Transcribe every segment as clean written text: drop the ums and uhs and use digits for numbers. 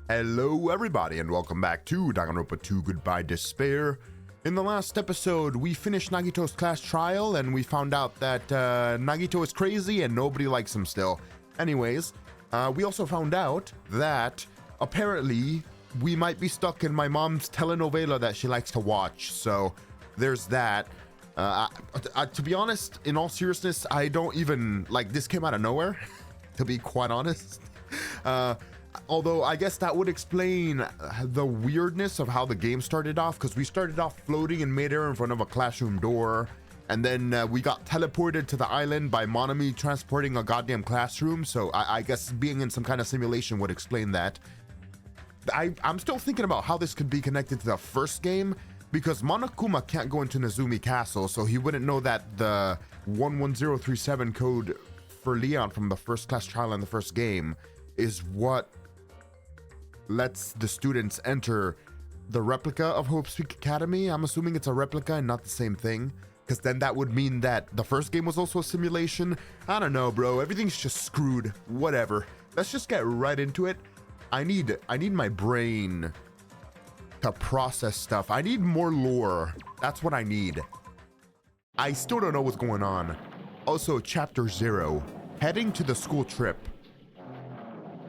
Hello everybody and welcome back to Danganronpa 2 Goodbye Despair. In the last episode, we finished Nagito's class trial and we found out that Nagito is crazy and nobody likes him still. Anyways, we also found out that apparently we might be stuck in my mom's telenovela that she likes to watch. So there's that. To be honest, in all seriousness, I don't even, this came out of nowhere, to be quite honest. Although I guess that would explain the weirdness of how the game started off, because we started off floating in midair in front of a classroom door, and then we got teleported to the island by Monami transporting a goddamn classroom. So I guess being in some kind of simulation would explain that. I'm still thinking about how this could be connected to the first game, because Monokuma can't go into Nezumi Castle, so he wouldn't know that the 11037 code for Leon from the first class trial in the first game is what lets the students enter the replica of Hope's Peak Academy. I'm assuming it's a replica and not the same thing, because then that would mean that the first game was also a simulation. I don't know, bro. Everything's just screwed. Whatever. Let's just get right into it. I need my brain to process stuff. I need more lore. That's what I need. I still don't know what's going on. Also, Chapter 0, heading to the school trip.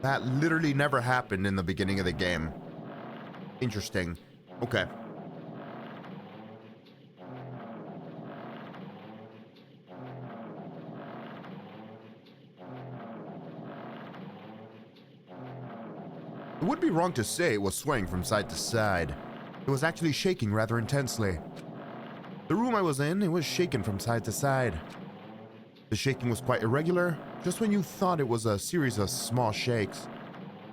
That literally never happened in the beginning of the game. Interesting. Okay. It would be wrong to say it was swaying from side to side. It was actually shaking rather intensely. The room I was in, it was shaken from side to side. The shaking was quite irregular. Just when you thought it was a series of small shakes,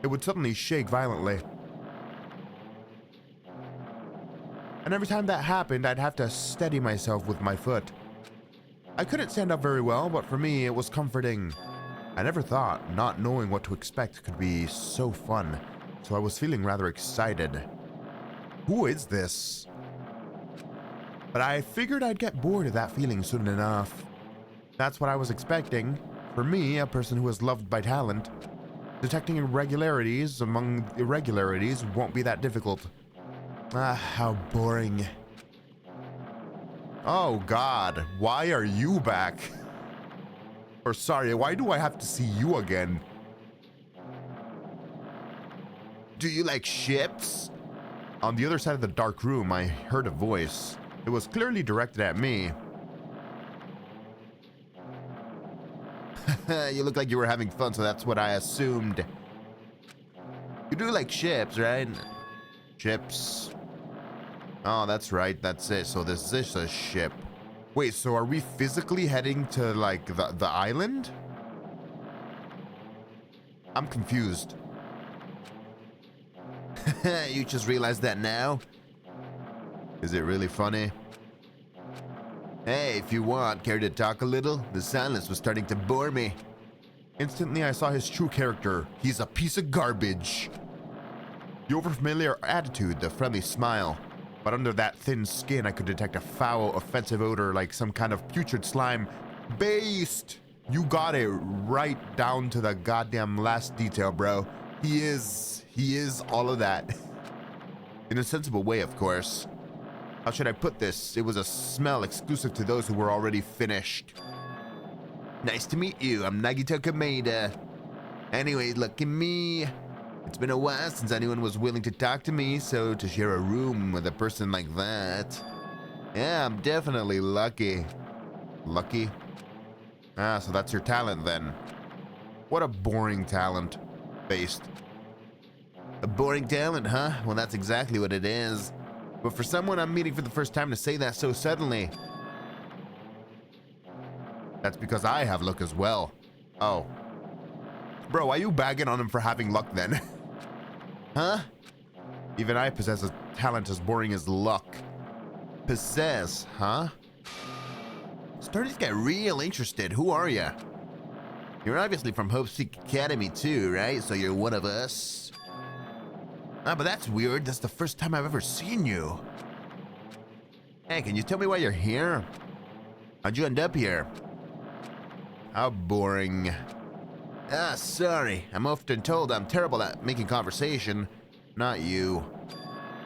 it would suddenly shake violently. And every time that happened, I'd have to steady myself with my foot. I couldn't stand up very well, but for me, it was comforting. I never thought not knowing what to expect could be so fun, so I was feeling rather excited. Who is this? But I figured I'd get bored of that feeling soon enough. That's what I was expecting. For me, a person who is loved by talent, detecting irregularities among irregularities won't be that difficult. Ah, how boring. Oh God, why are you back? Or sorry, why do I have to see you again? Do you like ships? On the other side of the dark room, I heard a voice. It was clearly directed at me. You look like you were having fun, so that's what I assumed. You do like ships, right? Ships. Oh, that's right. That's it. So this is a ship. Wait, so are we physically heading to, the island? I'm confused. You just realized that now? Is it really funny? Hey, if you want, care to talk a little? The silence was starting to bore me. Instantly, I saw his true character. He's a piece of garbage. The overfamiliar attitude, the friendly smile. But under that thin skin, I could detect a foul, offensive odor like some kind of putrid slime. Based! You got it right down to the goddamn last detail, bro. He is all of that. In a sensible way, of course. How should I put this? It was a smell exclusive to those who were already finished. Nice to meet you. I'm Nagito Kameda. Anyway, look at me. It's been a while since anyone was willing to talk to me, so to share a room with a person like that. Yeah, I'm definitely lucky. Lucky? Ah, so that's your talent then. What a boring talent. Based. A boring talent, huh? Well, that's exactly what it is. But for someone I'm meeting for the first time to say that so suddenly... That's because I have luck as well. Oh. Bro, why are you bagging on him for having luck then? Huh? Even I possess a talent as boring as luck. Possess, huh? Starting to get real interested. Who are ya? You're obviously from Hope's Peak Academy too, right? So you're one of us. Ah, but that's weird. That's the first time I've ever seen you. Hey, can you tell me why you're here? How'd you end up here? How boring. Sorry. I'm often told I'm terrible at making conversation. Not you.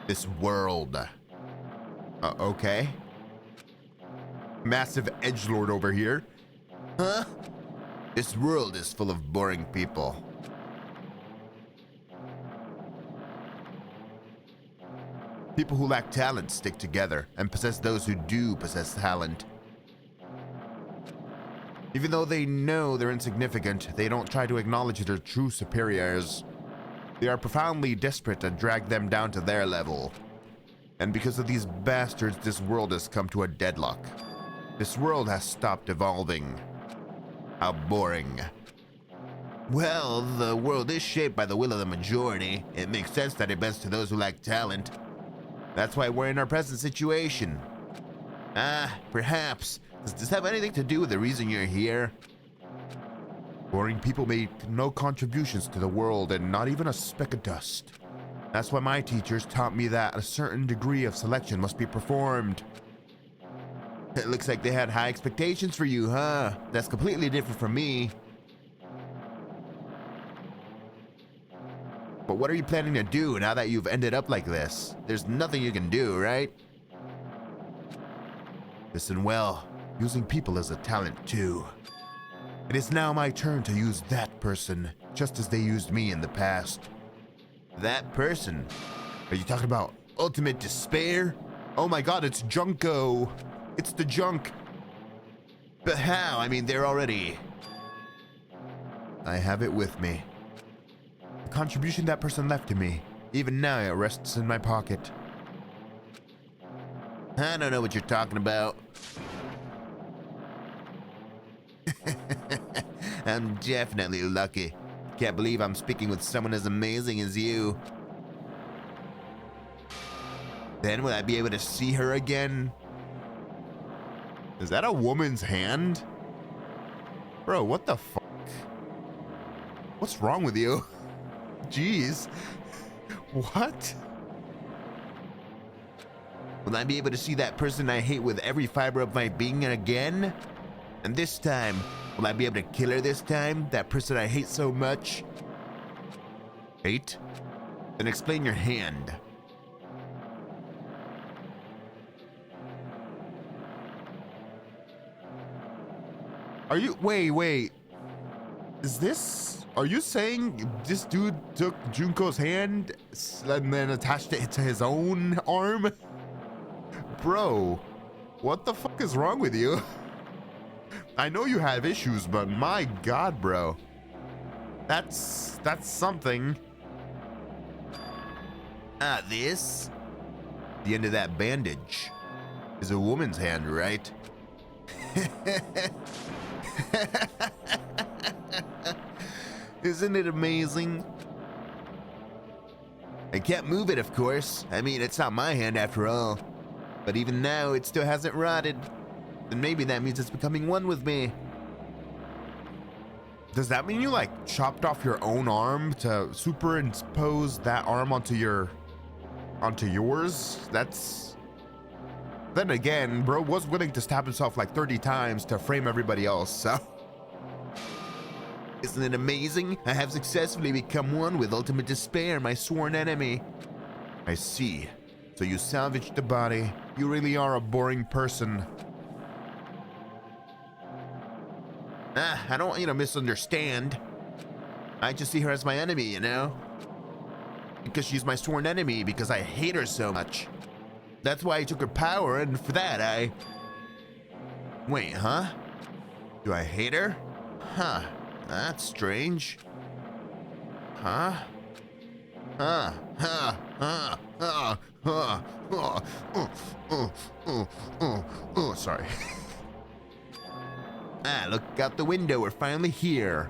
This world. Okay. Massive edgelord over here. Huh? This world is full of boring people. People who lack talent stick together and possess those who do possess talent. Even though they know they're insignificant, they don't try to acknowledge their true superiors. They are profoundly desperate to drag them down to their level. And because of these bastards, this world has come to a deadlock. This world has stopped evolving. How boring. Well, the world is shaped by the will of the majority. It makes sense that it bends to those who lack talent. That's why we're in our present situation. Perhaps. Does this have anything to do with the reason you're here? Boring people make no contributions to the world and not even a speck of dust. That's why my teachers taught me that a certain degree of selection must be performed. It looks like they had high expectations for you, huh? That's completely different from me. But what are you planning to do now that you've ended up like this? There's nothing you can do, right? Listen well, using people is a talent too. It is now my turn to use that person, just as they used me in the past. That person? Are you talking about ultimate despair? Oh my god, it's Junko! It's the junk! But how? I mean, they're already... I have it with me. The contribution that person left to me. Even now it rests in my pocket. I don't know what you're talking about. I'm definitely lucky. Can't believe I'm speaking with someone as amazing as you. Then will I be able to see her again? Is that a woman's hand? Bro, what the fuck? What's wrong with you? Jeez. What? Will I be able to see that person I hate with every fiber of my being again? And this time, will I be able to kill her this time? That person I hate so much? Hate? Then explain your hand. Are you, wait. Is this, are you saying this dude took Junko's hand and then attached it to his own arm? Bro, what the fuck is wrong with you? I know you have issues, but my god, bro. That's something. This? The end of that bandage is a woman's hand, right? Isn't it amazing? I can't move it, of course. I mean, it's not my hand after all. But even now, it still hasn't rotted. And maybe that means it's becoming one with me. Does that mean you like chopped off your own arm to superimpose that arm onto yours? That's... Then again, bro was willing to stab himself like 30 times to frame everybody else, so... Isn't it amazing? I have successfully become one with ultimate despair, my sworn enemy. I see. So you salvaged the body. You really are a boring person. I don't want you to misunderstand. I just see her as my enemy, you know? Because she's my sworn enemy, because I hate her so much. That's why I took her power, and for that I... Wait, huh? Do I hate her? Huh, that's strange. Huh? Sorry. Look out the window, we're finally here.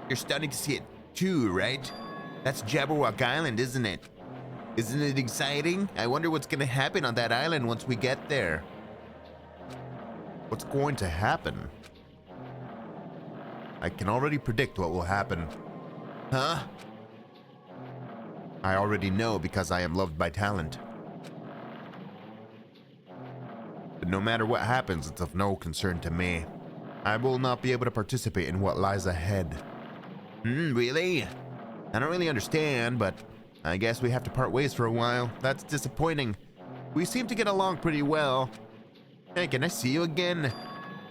You're starting to see it too, right? That's Jabberwock Island, isn't it? Isn't it exciting? I wonder what's gonna happen on that island once we get there. What's going to happen? I can already predict what will happen. Huh? I already know because I am loved by talent. But no matter what happens, it's of no concern to me. I will not be able to participate in what lies ahead. Really? I don't really understand, but I guess we have to part ways for a while. That's disappointing. We seem to get along pretty well. Hey, can I see you again?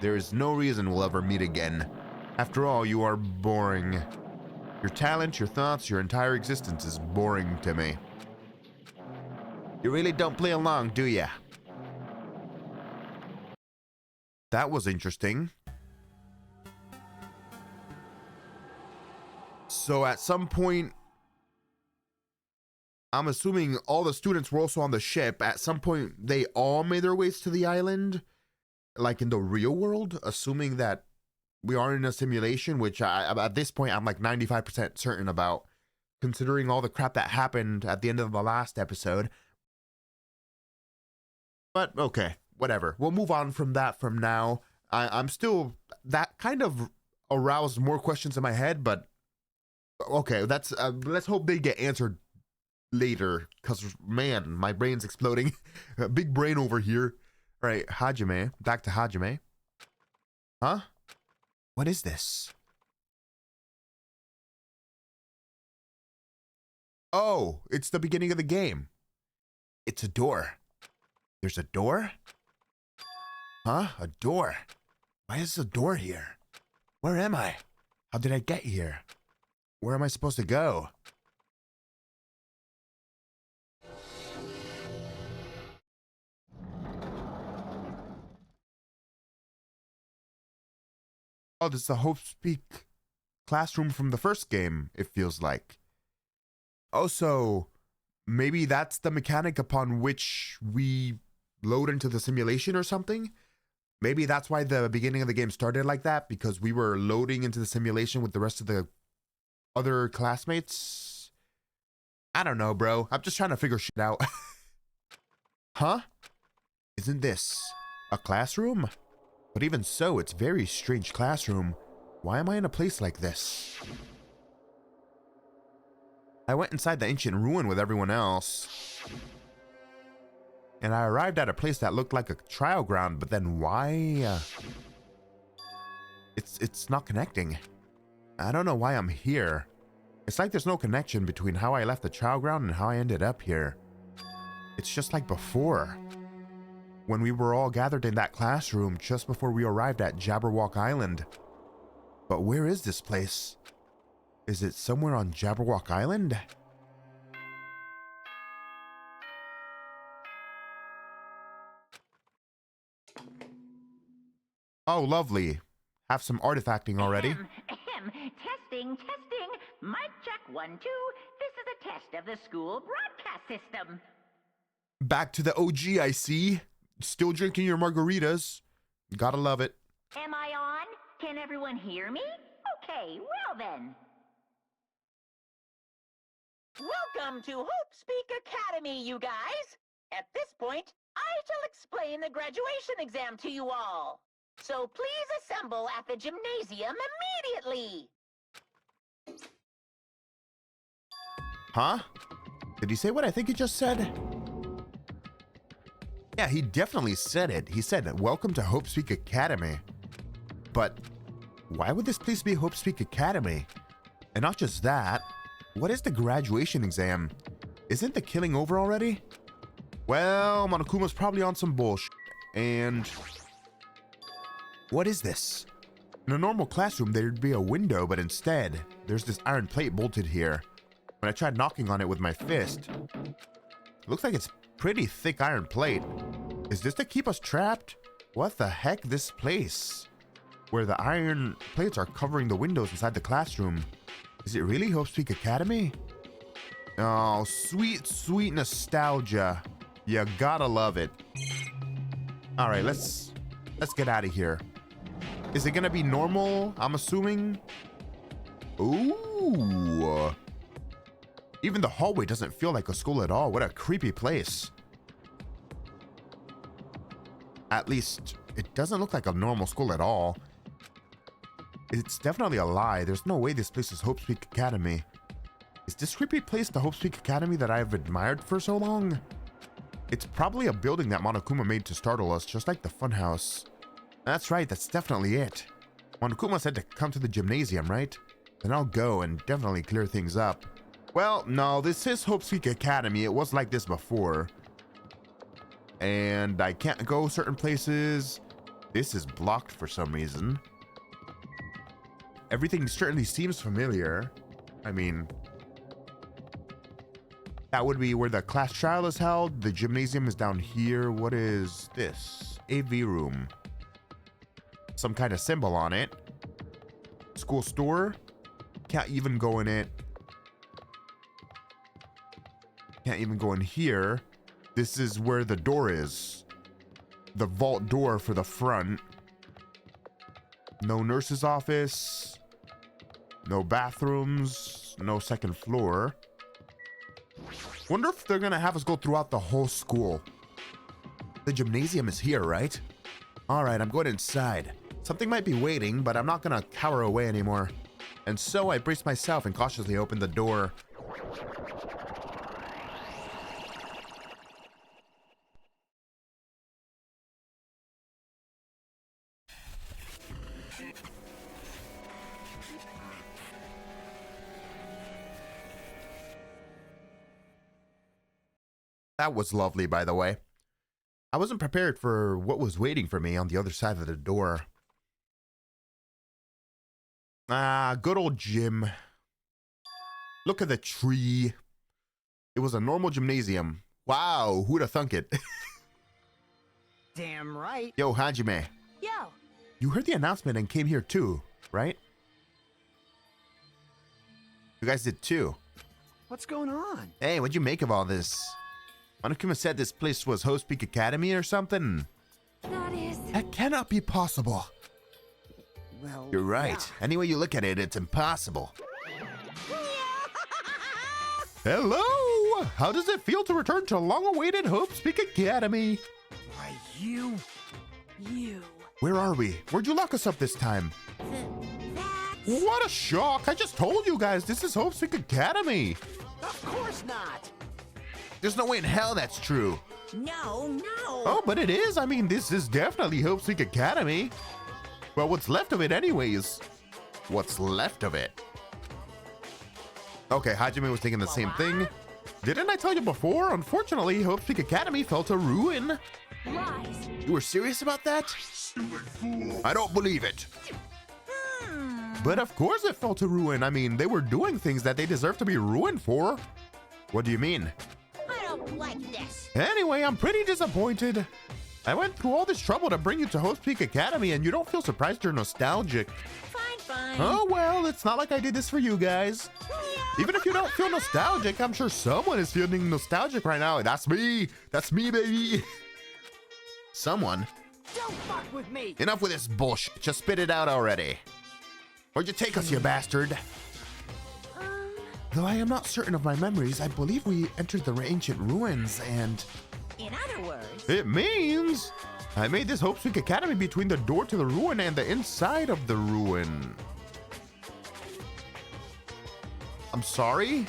There is no reason we'll ever meet again. After all, you are boring. Your talent, your thoughts, your entire existence is boring to me. You really don't play along, do ya? That was interesting. So at some point, I'm assuming all the students were also on the ship. At some point, they all made their ways to the island, like in the real world, assuming that we are in a simulation, which at this point, I'm like 95% certain about, considering all the crap that happened at the end of the last episode. But okay, whatever. We'll move on from that from now. I'm still, that kind of aroused more questions in my head, but okay, that's let's hope they get answered later, because man, my brain's exploding. Big brain over here. All right, Hajime, back to Hajime. Huh? What is this? Oh, it's the beginning of the game. It's a door. There's a door? Huh? A door? Why is a door here? Where am I? How did I get here? Where am I supposed to go? Oh, this is the Hope Speak classroom from the first game, it feels like. Oh, so maybe that's the mechanic upon which we load into the simulation or something? Maybe that's why the beginning of the game started like that, because we were loading into the simulation with the rest of the other classmates? I don't know, bro. I'm just trying to figure shit out. Huh? Isn't this a classroom? But even so, it's a very strange classroom. Why am I in a place like this? I went inside the ancient ruin with everyone else, and I arrived at a place that looked like a trial ground, but then why? It's not connecting. I don't know why I'm here. It's like there's no connection between how I left the trial ground and how I ended up here. It's just like before, when we were all gathered in that classroom just before we arrived at Jabberwock Island. But where is this place? Is it somewhere on Jabberwock Island? Oh, lovely. Have some artifacting already. Testing. Mic check 1, 2. This is a test of the school broadcast system. Back to the OG, I see. Still drinking your margaritas. Gotta love it. Am I on? Can everyone hear me? Okay, well then. Welcome to Hope Speak Academy, you guys. At this point, I shall explain the graduation exam to you all. So please assemble at the gymnasium immediately. Huh? Did he say what I think he just said? Yeah, he definitely said it. He said, "Welcome to Hope Speak Academy." But why would this place be Hope Speak Academy? And not just that, what is the graduation exam? Isn't the killing over already? Well, Monokuma's probably on some bullshit. And what is this? In a normal classroom, there'd be a window, but instead, there's this iron plate bolted here. When I tried knocking on it with my fist, it looks like it's pretty thick iron plate. Is this to keep us trapped? What the heck, this place? Where the iron plates are covering the windows inside the classroom. Is it really Hope Speak Academy? Oh, sweet nostalgia. You gotta love it. All right, let's get out of here. Is it gonna be normal? I'm assuming. Ooh. Even the hallway doesn't feel like a school at all. What a creepy place. At least, it doesn't look like a normal school at all. It's definitely a lie. There's no way this place is Hope Speak Academy. Is this creepy place the Hope Speak Academy that I've admired for so long? It's probably a building that Monokuma made to startle us, just like the funhouse. That's right, that's definitely it. Monokuma said to come to the gymnasium, right? Then I'll go and definitely clear things up. Well, no, this is Hope's Peak Academy. It was like this before. And I can't go certain places. This is blocked for some reason. Everything certainly seems familiar. I mean, that would be where the class trial is held. The gymnasium is down here. What is this? AV room. Some kind of symbol on it. School store. Can't even go in it. Can't even go in here. This is where the door is. The vault door for the front. No nurse's office. No bathrooms. No second floor. Wonder if they're gonna have us go throughout the whole school. The gymnasium is here, right? All right, I'm going inside. Something might be waiting, but I'm not gonna cower away anymore. And so I brace myself and cautiously open the door. That was lovely, by the way. I wasn't prepared for what was waiting for me on the other side of the door. Ah, good old gym. Look at the tree. It was a normal gymnasium. Wow, who'd have thunk it? Damn right. Yo, Hajime. Yo, You heard the announcement and came here too, right? You guys did too. What's going on? Hey, what'd you make of all this? Monokuma said this place was Hope's Peak Academy or something. that is... That cannot be possible. Well, You're right. Any way you look at it, it's impossible. Hello! How does it feel to return to long-awaited Hope's Peak Academy? Why, you. Where are we? Where'd you lock us up this time? What a shock! I just told you guys, this is Hope's Peak Academy. Of course not. There's no way in hell that's true. No. Oh, but it is. I mean, this is definitely Hope's Peak Academy. Well, what's left of it anyways? What's left of it? Okay, Hajime was thinking the same thing. Didn't I tell you before? Unfortunately, Hope's Peak Academy fell to ruin. Lies. You were serious about that? I don't believe it. But of course it fell to ruin. I mean, they were doing things that they deserve to be ruined for. What do you mean? I don't like this. Anyway, I'm pretty disappointed. I went through all this trouble to bring you to Hope's Peak Academy and you don't feel surprised or nostalgic. Fine. Oh well, it's not like I did this for you guys. Even if you don't feel nostalgic, I'm sure someone is feeling nostalgic right now. That's me, baby. Someone? Don't fuck with me. Enough with this bullshit. Just spit it out already. Where'd you take us, you bastard? Though I am not certain of my memories, I believe we entered the ancient ruins and... In other words... It means I made this Hope's Peak Academy between the door to the ruin and the inside of the ruin. I'm sorry?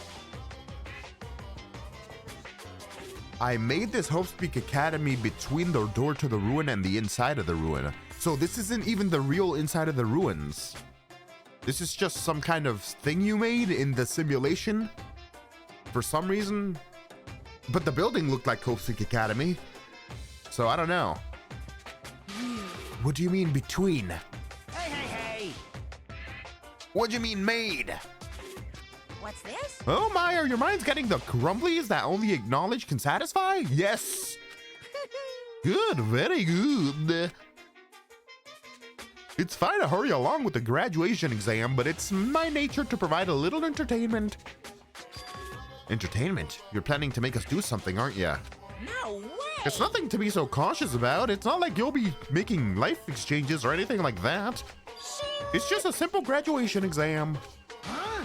I made this Hope's Peak Academy between the door to the ruin and the inside of the ruin. So this isn't even the real inside of the ruins. This is just some kind of thing you made in the simulation for some reason. But the building looked like Hope's Peak Academy. So I don't know. What do you mean between? Hey. What do you mean made? What's this? Oh my, are your minds getting the crumblies that only knowledge can satisfy? Yes. Good, very good. It's fine to hurry along with the graduation exam, but it's my nature to provide a little entertainment. Entertainment? You're planning to make us do something, aren't you? No way. It's nothing to be so cautious about. It's not like you'll be making life exchanges or anything like that. It's just a simple graduation exam. Huh?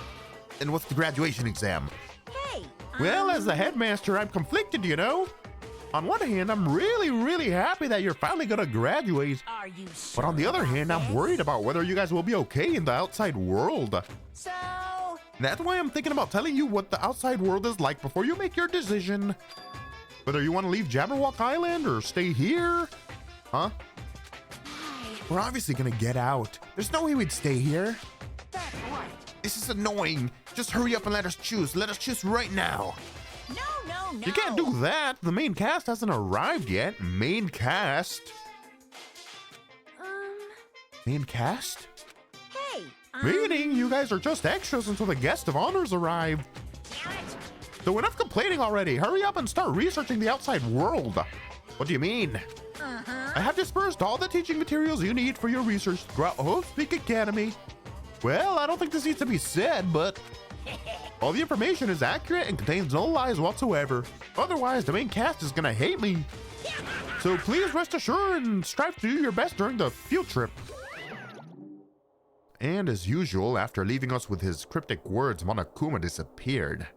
And what's the graduation exam? Hey. Well, as the headmaster, I'm conflicted, you know? On one hand, I'm really happy that you're finally gonna graduate. Are you sure? But on the other hand, I'm about worried about whether you guys will be okay in the outside world. this? So... That's why I'm thinking about telling you what the outside world is like before you make your decision. Whether you want to leave Jabberwock Island or stay here. Huh? We're obviously gonna get out. There's no way we'd stay here. That's right. This is annoying. Just hurry up and let us choose. Let us choose right now. No, no, no. You can't do that. The main cast hasn't arrived yet. Main cast? Main cast? Hey. Meaning you guys are just extras until the guest of honors arrive. Damn it. So enough complaining already. Hurry up and start researching the outside world. What do you mean? I have dispersed all the teaching materials you need for your research throughout Hope Speak Academy. Well, I don't think this needs to be said, but all the information is accurate and contains no lies whatsoever. Otherwise, the main cast is gonna hate me. So please rest assured and strive to do your best during the field trip. And as usual, after leaving us with his cryptic words, Monokuma disappeared.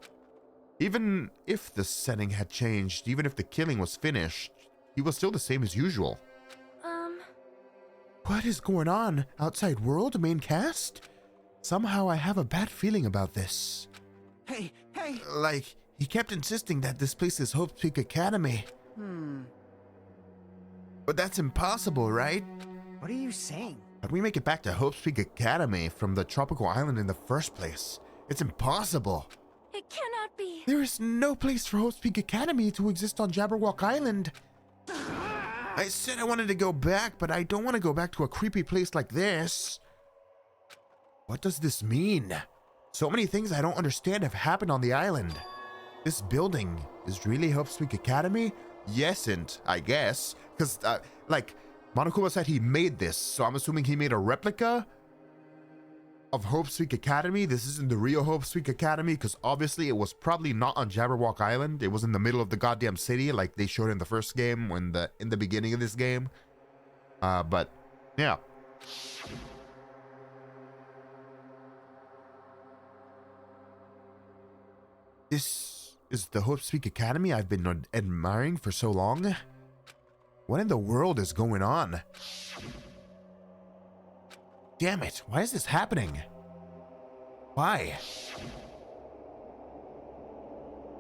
Even if the setting had changed, even if the killing was finished, he was still the same as usual. What is going on? Outside world, main cast? Somehow I have a bad feeling about this. Hey. Like, he kept insisting that this place is Hope Speak Academy. But that's impossible, right? What are you saying? How do we make it back to Hope Speak Academy from the tropical island in the first place? It's impossible. It cannot be. There is no place for Hope Speak Academy to exist on Jabberwock Island. I said I wanted to go back, but I don't want to go back to a creepy place like this. What does this mean? So many things I don't understand have happened on the island. This building is really Hope Speak Academy? Yesn't, I guess. Because, like, Monokuma said he made this, so I'm assuming he made a replica of Hope Speak Academy. This isn't the real Hope Speak Academy, because obviously it was probably not on Jabberwock Island. It was in the middle of the goddamn city, like they showed in the first game, when in the beginning of this game. But yeah. This is the Hope Speak Academy I've been admiring for so long. What in the world is going on? Damn it, why is this happening? Why?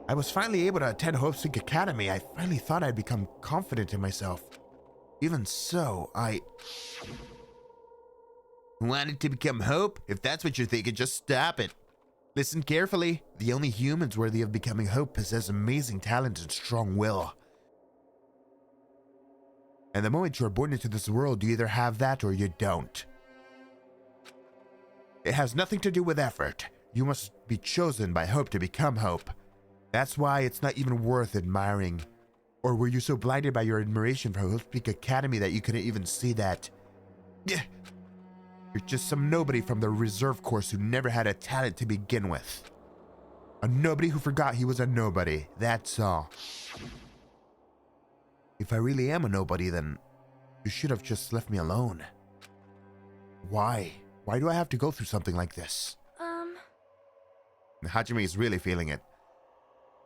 I was finally able to attend Hope Speak Academy. I finally thought I'd become confident in myself. Even so, I wanted to become Hope? If that's what you're thinking, just stop it. Listen carefully. The only humans worthy of becoming Hope possess amazing talent and strong will. And the moment you're born into this world, you either have that or you don't. It has nothing to do with effort. You must be chosen by Hope to become Hope. That's why it's not even worth admiring. Or were you so blinded by your admiration for Hope Speak Academy that you couldn't even see that? You're just some nobody from the reserve course who never had a talent to begin with. A nobody who forgot he was a nobody, that's all. If I really am a nobody, then you should have just left me alone. Why? Why do I have to go through something like this? Hajime is really feeling it.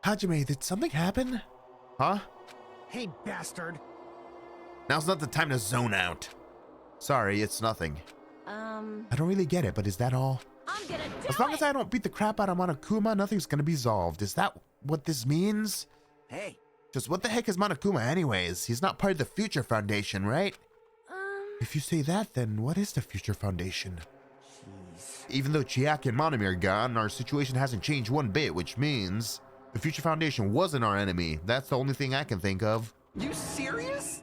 Hajime, did something happen? Huh? Hey, bastard. Now's not the time to zone out. Sorry, it's nothing. I don't really get it, but is that all? I'm gonna do As long it. as I don't beat the crap out of Monokuma, nothing's gonna be solved. Is that what this means? Hey. Just what the heck is Monokuma anyways? He's not part of the Future Foundation, right? If you say that, then what is the Future Foundation? Jeez. Even though Chiaki and Monami are gone, our situation hasn't changed one bit, which means the Future Foundation wasn't our enemy. That's the only thing I can think of. You serious?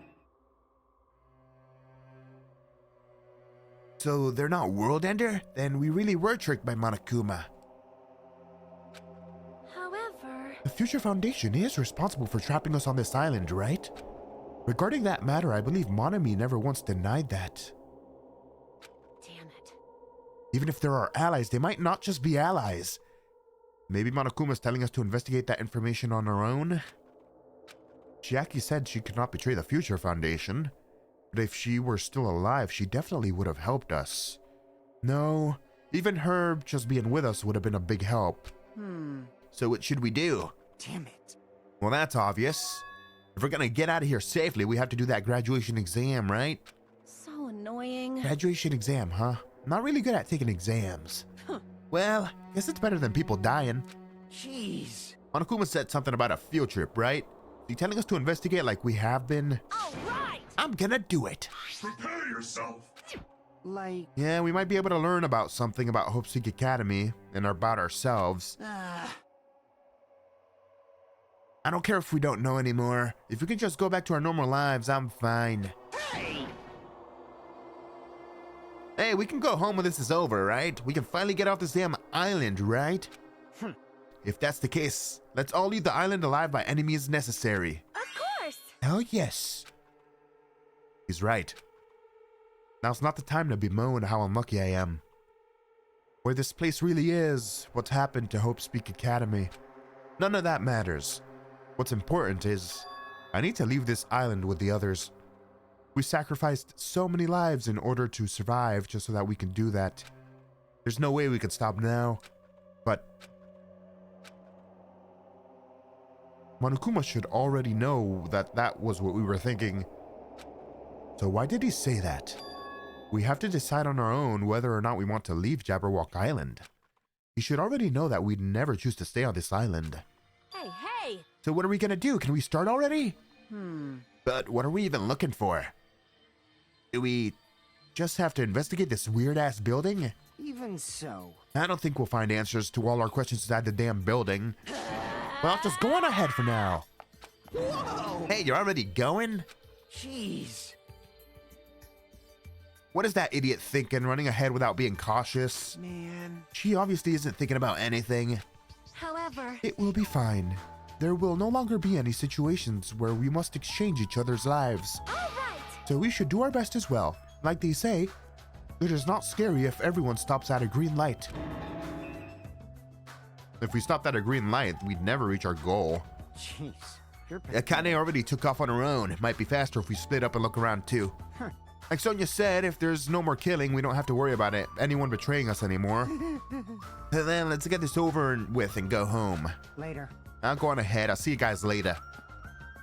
So they're not World Ender? Then we really were tricked by Monokuma. However, The Future Foundation is responsible for trapping us on this island, right? Regarding that matter, I believe Monami never once denied that. damn it. Even if there are allies, they might not just be allies. Maybe Monokuma's telling us to investigate that information on our own? Chiaki said she could not betray the Future Foundation, but if she were still alive, she definitely would have helped us. No, even her just being with us would have been a big help. So what should we do? Damn it. Well, that's obvious. If we're gonna get out of here safely, we have to do that graduation exam, right? So annoying. Graduation exam, huh? I'm not really good at taking exams. Well, guess it's better than people dying. Jeez. Monokuma said something about a field trip, right? Is he telling us to investigate like we have been? All right. I'm gonna do it. Prepare yourself. Like, Yeah, we might be able to learn about something about Hope Seek Academy and about ourselves. I don't care if we don't know anymore. If we can just go back to our normal lives, I'm fine. hey! Hey, we can go home when this is over, right? We can finally get off this damn island, right? If that's the case, let's all leave the island alive by any means necessary. Of course. Oh, yes. He's right. Now's not the time to bemoan how unlucky I am. Where this place really is, what's happened to Hope Speak Academy. None of that matters. What's important is, I need to leave this island with the others. We sacrificed so many lives in order to survive just so that we can do that. There's no way we could stop now, but Monokuma should already know that that was what we were thinking. So why did he say that? We have to decide on our own whether or not we want to leave Jabberwock Island. He should already know that we'd never choose to stay on this island. Hey, hey. So what are we gonna do? Can we start already? But what are we even looking for? Do we just have to investigate this weird-ass building? Even so. I don't think we'll find answers to all our questions inside the damn building. Well, just go on ahead for now. Whoa! Hey, you're already going? Jeez. What is that idiot thinking, running ahead without being cautious? Man. She obviously isn't thinking about anything. However, It will be fine. There will no longer be any situations where we must exchange each other's lives. all right. So we should do our best as well. Like they say, it is not scary if everyone stops at a green light. If we stopped at a green light, we'd never reach our goal. Jeez. You're Akane already took off on her own. It might be faster if we split up and look around too. Like Sonia said, if there's no more killing, we don't have to worry about anyone betraying us anymore. And then let's get this over with and go home. Later. I'll go on ahead. I'll see you guys later.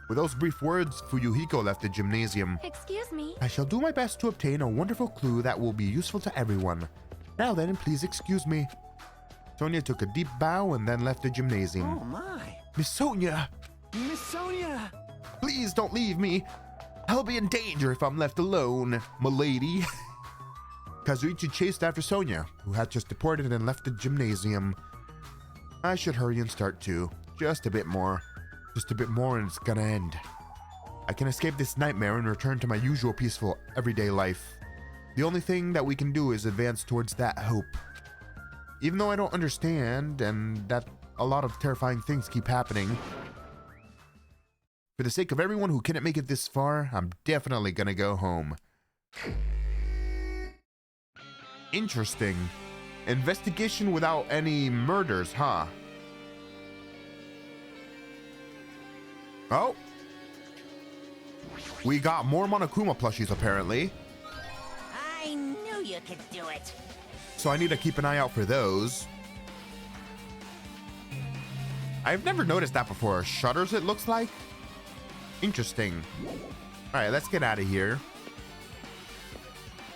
With those brief words, Fuyuhiko left the gymnasium. Excuse me. I shall do my best to obtain a wonderful clue that will be useful to everyone. Now then, please excuse me. Sonia took a deep bow and then left the gymnasium. Oh my. Miss Sonia, Miss Sonia! please don't leave me. I'll be in danger if I'm left alone, milady. Kazuichi chased after Sonia, who had just departed and left the gymnasium. I should hurry and start too. Just a bit more. Just a bit more and it's gonna end. I can escape this nightmare and return to my usual peaceful, everyday life. The only thing that we can do is advance towards that hope. Even though I don't understand and that a lot of terrifying things keep happening, for the sake of everyone who couldn't make it this far, I'm definitely gonna go home. Interesting. Investigation without any murders, huh? Oh. We got more Monokuma plushies, apparently. I knew you could do it. So I need to keep an eye out for those. I've never noticed that before. Shutters, it looks like. Interesting. All right, let's get out of here.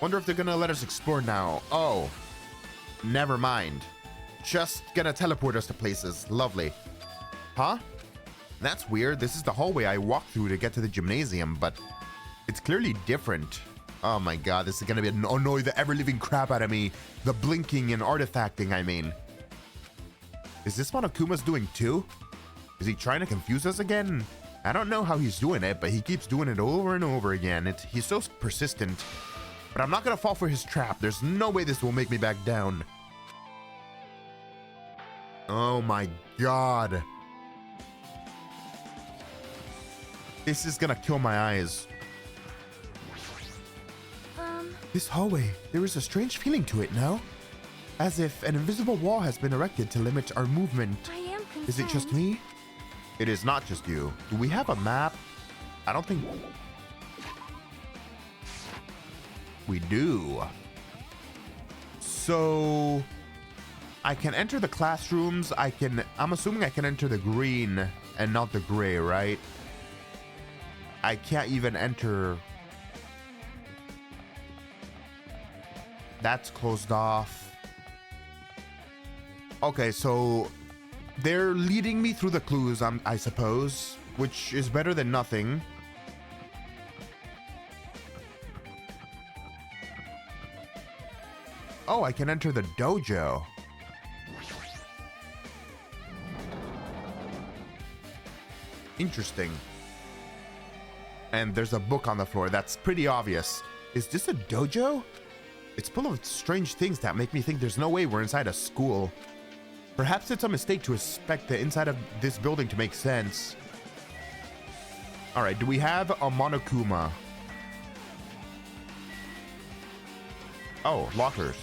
Wonder if they're gonna let us explore now. Oh, never mind. Just gonna teleport us to places. Lovely. Huh? That's weird. This is the hallway I walked through to get to the gymnasium, but it's clearly different. Oh my god, this is gonna annoy the ever-living crap out of me. The blinking and artifacting, I mean. Is this what Akuma's doing too? Is he trying to confuse us again? I don't know how he's doing it, but he keeps doing it over and over again. He's so persistent. But I'm not gonna fall for his trap. There's no way this will make me back down. Oh my god. This is gonna kill my eyes. This hallway, there is a strange feeling to it, no? As if an invisible wall has been erected to limit our movement. I am concerned. Is it just me? It is not just you. Do we have a map? I don't think we do. So I can enter the classrooms. I'm assuming I can enter the green and not the gray, right? I can't even enter. That's closed off. Okay, so they're leading me through the clues, I suppose, which is better than nothing. Oh, I can enter the dojo. Interesting. And there's a book on the floor. That's pretty obvious. Is this a dojo? It's full of strange things that make me think there's no way we're inside a school. Perhaps it's a mistake to expect the inside of this building to make sense. All right, do we have a Monokuma? Oh, lockers.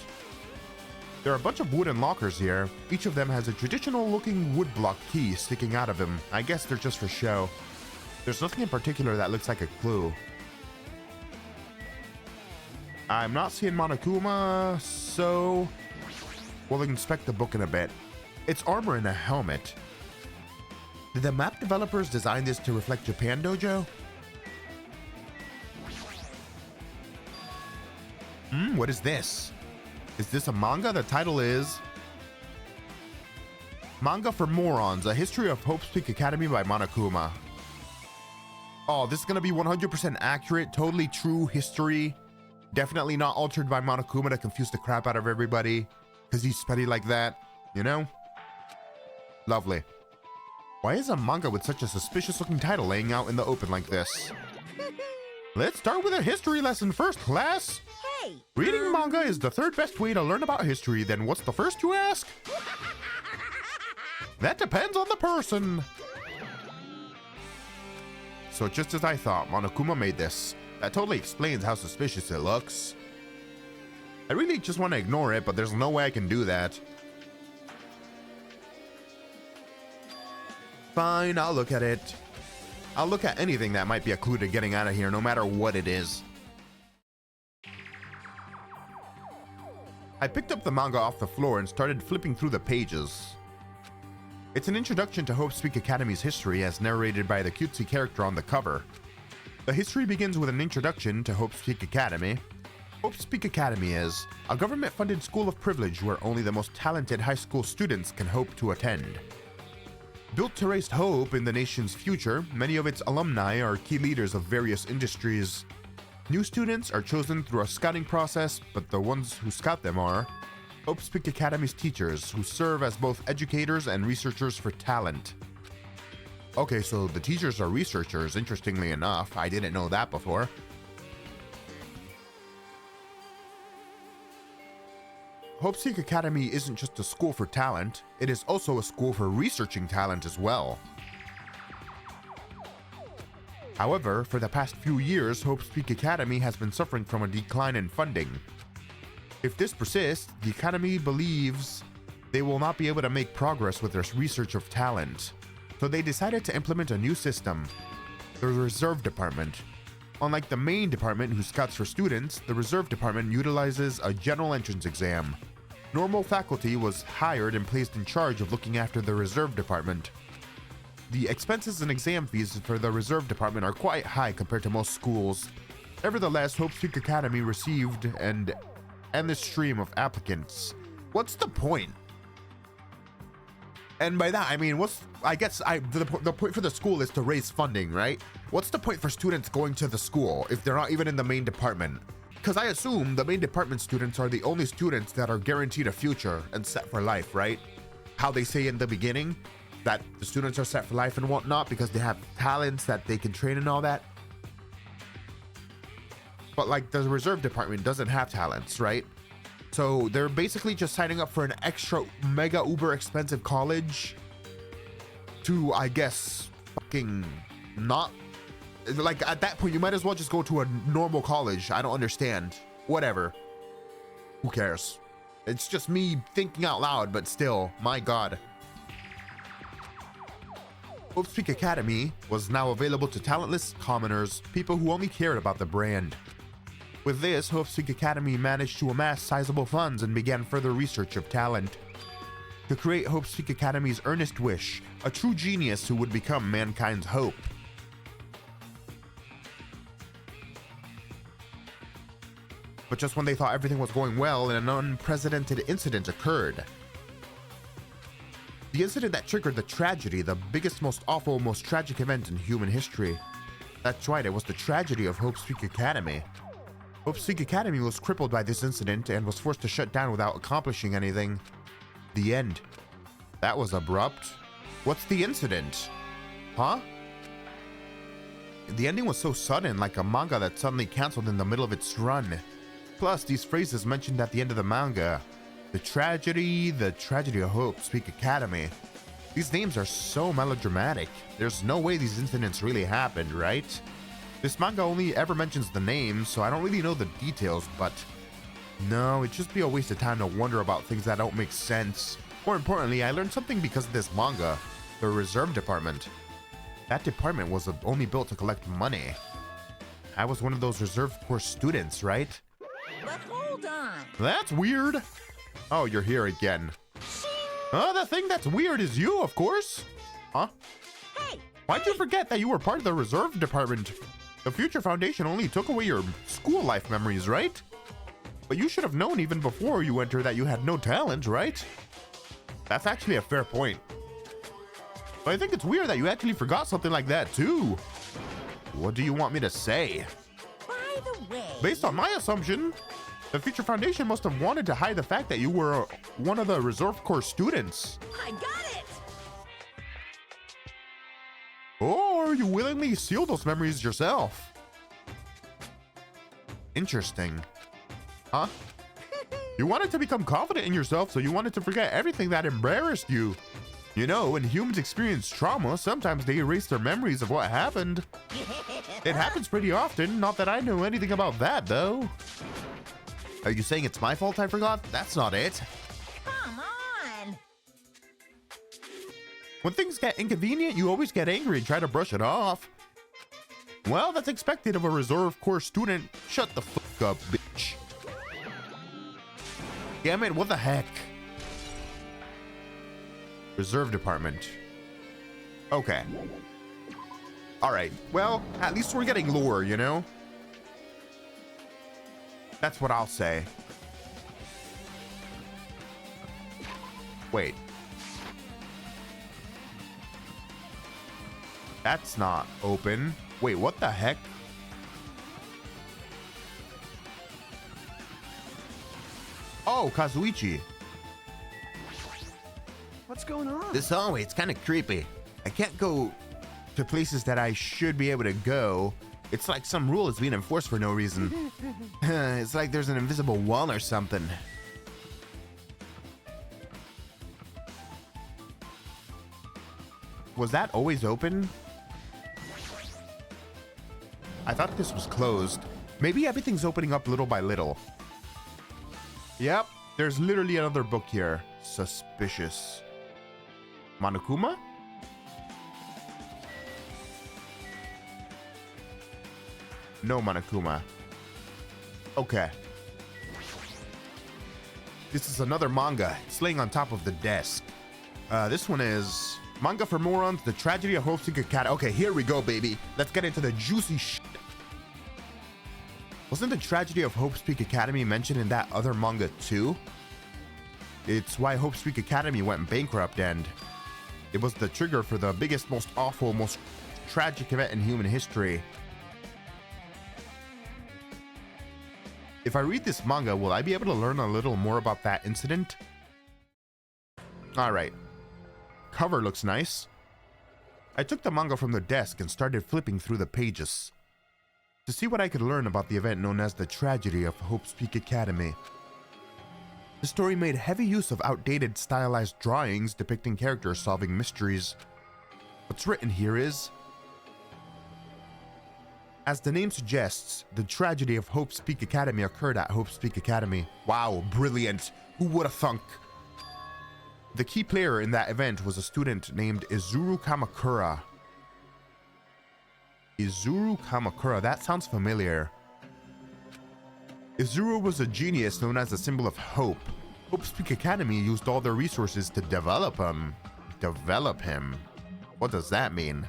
There are a bunch of wooden lockers here. Each of them has a traditional looking woodblock key sticking out of them. I guess they're just for show. There's nothing in particular that looks like a clue. I'm not seeing Monokuma, so we'll inspect the book in a bit. It's armor and a helmet. Did the map developers design this to reflect Japan Dojo? What is this? Is this a manga? The title is Manga for Morons, A History of Hope's Peak Academy by Monokuma. Oh, this is gonna be 100% accurate, totally true history. Definitely not altered by Monokuma to confuse the crap out of everybody, because he's petty like that, you know? Lovely. Why is a manga with such a suspicious looking title laying out in the open like this? Let's start with a history lesson first, class. Hey! Reading manga is the third best way to learn about history. Then what's the first, you ask? That depends on the person. So just as I thought, Monokuma made this. That totally explains how suspicious it looks. I really just want to ignore it, but there's no way I can do that. Fine, I'll look at it. I'll look at anything that might be a clue to getting out of here, no matter what it is. I picked up the manga off the floor and started flipping through the pages. It's an introduction to Hope's Peak Academy's history as narrated by the cutesy character on the cover. The history begins with an introduction to Hope's Peak Academy. Hope's Peak Academy is a government-funded school of privilege where only the most talented high school students can hope to attend. Built to raise hope in the nation's future, many of its alumni are key leaders of various industries. New students are chosen through a scouting process, but the ones who scout them are Hope's Peak Academy's teachers, who serve as both educators and researchers for talent. Okay, so the teachers are researchers, interestingly enough. I didn't know that before. Hope's Peak Academy isn't just a school for talent, it is also a school for researching talent as well. However, for the past few years, Hope's Peak Academy has been suffering from a decline in funding. If this persists, the Academy believes they will not be able to make progress with their research of talent. So they decided to implement a new system, the Reserve Department. Unlike the main department who scouts for students, the Reserve Department utilizes a general entrance exam. Normal faculty was hired and placed in charge of looking after the Reserve Department. The expenses and exam fees for the Reserve Department are quite high compared to most schools. Nevertheless, Hope's Peak Academy received an endless stream of applicants. What's the point? And by that, I mean, the point for the school is to raise funding, right? What's the point for students going to the school if they're not even in the main department? Because I assume the main department students are the only students that are guaranteed a future and set for life, right? How they say in the beginning that the students are set for life and whatnot because they have talents that they can train and all that. But like the Reserve Department doesn't have talents, right? So they're basically just signing up for an extra mega uber expensive college to, I guess, fucking not, like at that point you might as well just go to a normal college. I don't understand. Whatever. Who cares? It's just me thinking out loud, but still, my god. Hope's Peak Academy was now available to talentless commoners, people who only cared about the brand. With this, Hope's Peak Academy managed to amass sizable funds and began further research of talent. To create Hope's Peak Academy's earnest wish, a true genius who would become mankind's hope. But just when they thought everything was going well, an unprecedented incident occurred. The incident that triggered the tragedy, the biggest, most awful, most tragic event in human history. That's right, it was the tragedy of Hope's Peak Academy. Hope's Peak Academy was crippled by this incident and was forced to shut down without accomplishing anything. The end. That was abrupt. What's the incident? Huh? The ending was so sudden, like a manga that suddenly canceled in the middle of its run. Plus, these phrases mentioned at the end of the manga. The tragedy of Hope's Peak Academy. These names are so melodramatic. There's no way these incidents really happened, right? This manga only ever mentions the names, so I don't really know the details, but no, it'd just be a waste of time to wonder about things that don't make sense. More importantly, I learned something because of this manga. The reserve department. That department was only built to collect money. I was one of those reserve corps students, right? But hold on. That's weird. Oh, you're here again. The thing that's weird is you, of course. Huh? Hey! Why'd you forget that you were part of the reserve department? The Future Foundation only took away your school life memories, right? But you should have known even before you entered that you had no talent, right? That's actually a fair point. But I think it's weird that you actually forgot something like that too. What do you want me to say? By the way... Based on my assumption, the Future Foundation must have wanted to hide the fact that you were one of the Reserve Corps students. I got it! Or you willingly sealed those memories yourself. Interesting. Huh? You wanted to become confident in yourself, so you wanted to forget everything that embarrassed you. You know, when humans experience trauma, sometimes they erase their memories of what happened. It happens pretty often, not that I know anything about that, though. Are you saying it's my fault I forgot? That's not it. Come on! When things get inconvenient, you always get angry and try to brush it off. Well, that's expected of a Reserve Corps student. Shut the fuck up, bitch. Damn it, what the heck? Reserve Department. Okay. Alright, well, at least we're getting lore, you know? That's what I'll say. Wait. That's not open. Wait, what the heck? Oh, Kazuichi. What's going on? This hallway, it's kind of creepy. I can't go to places that I should be able to go. It's like some rule is being enforced for no reason. It's like there's an invisible wall or something. Was that always open? I thought this was closed. Maybe everything's opening up little by little. Yep, there's literally another book here. Suspicious. Monokuma? No Monokuma. Okay. This is another manga. It's laying on top of the desk. This one is Manga for Morons, The Tragedy of Hope's Peak Academy. Okay, here we go, baby. Let's get into the juicy shit. Wasn't the Tragedy of Hope's Peak Academy mentioned in that other manga too? It's why Hope's Peak Academy went bankrupt, and it was the trigger for the biggest, most awful, most tragic event in human history. If I read this manga, will I be able to learn a little more about that incident? Alright. Cover looks nice. I took the manga from the desk and started flipping through the pages to see what I could learn about the event known as the Tragedy of Hope's Peak Academy. The story made heavy use of outdated stylized drawings depicting characters solving mysteries. What's written here is, as the name suggests, the tragedy of Hope's Peak Academy occurred at Hope's Peak Academy. Wow, brilliant. Who would have thunk? The key player in that event was a student named Izuru Kamakura. Izuru Kamakura, that sounds familiar. Izuru was a genius known as a symbol of hope. Hope's Peak Academy used all their resources to develop him. Develop him? What does that mean?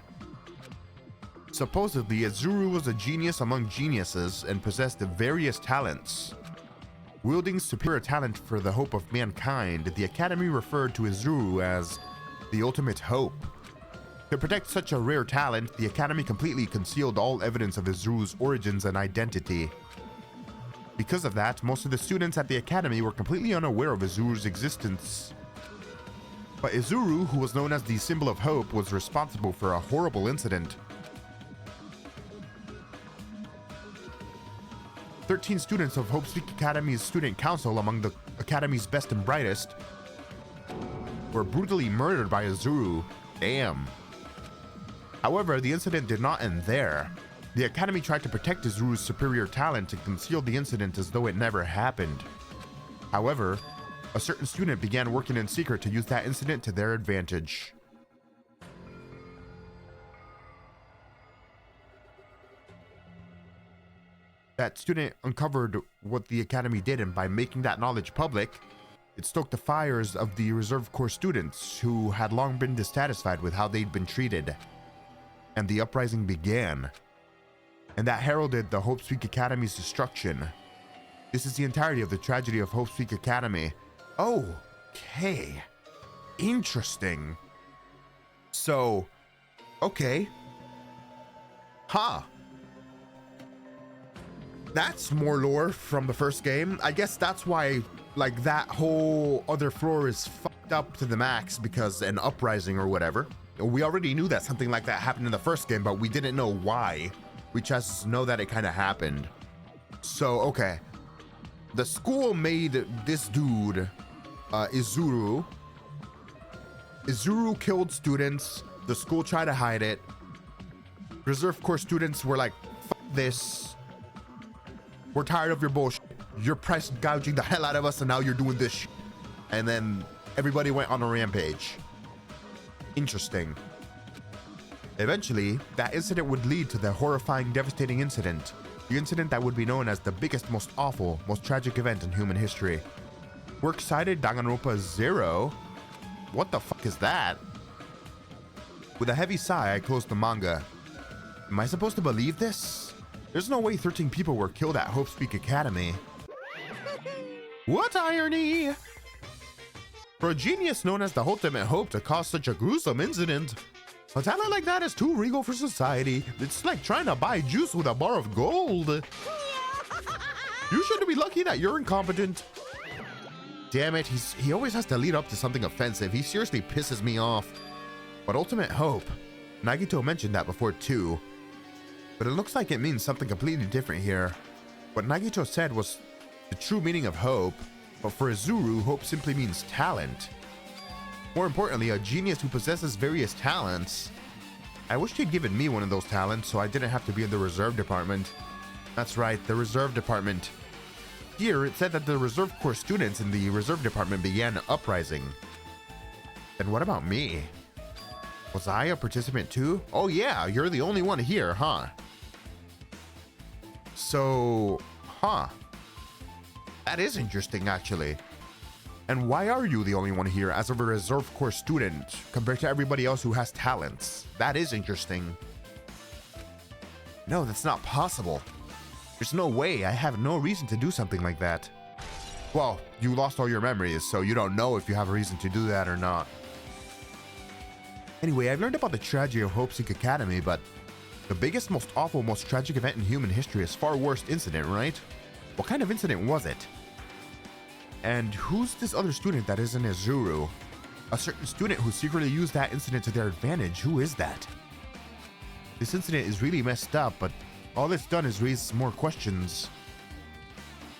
Supposedly, Izuru was a genius among geniuses and possessed various talents. Wielding superior talent for the hope of mankind, the Academy referred to Izuru as the ultimate hope. To protect such a rare talent, the Academy completely concealed all evidence of Izuru's origins and identity. Because of that, most of the students at the academy were completely unaware of Izuru's existence. But Izuru, who was known as the symbol of hope, was responsible for a horrible incident. 13 students of Hope Speak Academy's student council, among the academy's best and brightest, were brutally murdered by Izuru. Damn. However, the incident did not end there. The academy tried to protect Izuru's superior talent and concealed the incident as though it never happened. However, a certain student began working in secret to use that incident to their advantage. That student uncovered what the academy did, and by making that knowledge public, it stoked the fires of the reserve corps students who had long been dissatisfied with how they'd been treated. And the uprising began. And that heralded the Hope Speak Academy's destruction. This is the entirety of the tragedy of Hope Speak Academy. Okay. Interesting. So, okay. Huh. That's more lore from the first game. I guess that's why, like, that whole other floor is fucked up to the max because an uprising or whatever. We already knew that something like that happened in the first game, but we didn't know why. We just know that it kind of happened. So, okay. The school made this dude, Izuru. Izuru killed students. The school tried to hide it. Reserve Corps students were like, fuck this. We're tired of your bullshit. You're price gouging the hell out of us, and now you're doing this shit. And then everybody went on a rampage. Interesting. Eventually, that incident would lead to the horrifying, devastating incident. The incident that would be known as the biggest, most awful, most tragic event in human history. Works cited Danganronpa 0. What the fuck is that? With a heavy sigh, I closed the manga. Am I supposed to believe this? There's no way 13 people were killed at Hope Speak Academy. What irony! For a genius known as the Ultimate Hope to cause such a gruesome incident, a talent like that is too regal for society. It's like trying to buy juice with a bar of gold. You should be lucky that you're incompetent. Damn it, he always has to lead up to something offensive. He seriously pisses me off. But Ultimate Hope, Nagito mentioned that before too. But it looks like it means something completely different here. What Nagito said was the true meaning of hope, but for Izuru, hope simply means talent. More importantly, a genius who possesses various talents. I wish he'd given me one of those talents so I didn't have to be in the reserve department. That's right, the reserve department. Here, it said that the reserve corps students in the reserve department began an uprising. Then what about me? Was I a participant too? Oh yeah, you're the only one here, huh? So, that is interesting actually. And why are you the only one here as a reserve corps student compared to everybody else who has talents? That is interesting. No, that's not possible. There's no way. I have no reason to do something like that. Well, you lost all your memories, so you don't know if you have a reason to do that or not. Anyway, I've learned about the tragedy of Hope Speak Academy, but the biggest, most awful, most tragic event in human history is far worse incident, right? What kind of incident was it? And who's this other student that isn't Izuru? A certain student who secretly used that incident to their advantage. Who is that? This incident is really messed up, but all it's done is raise more questions.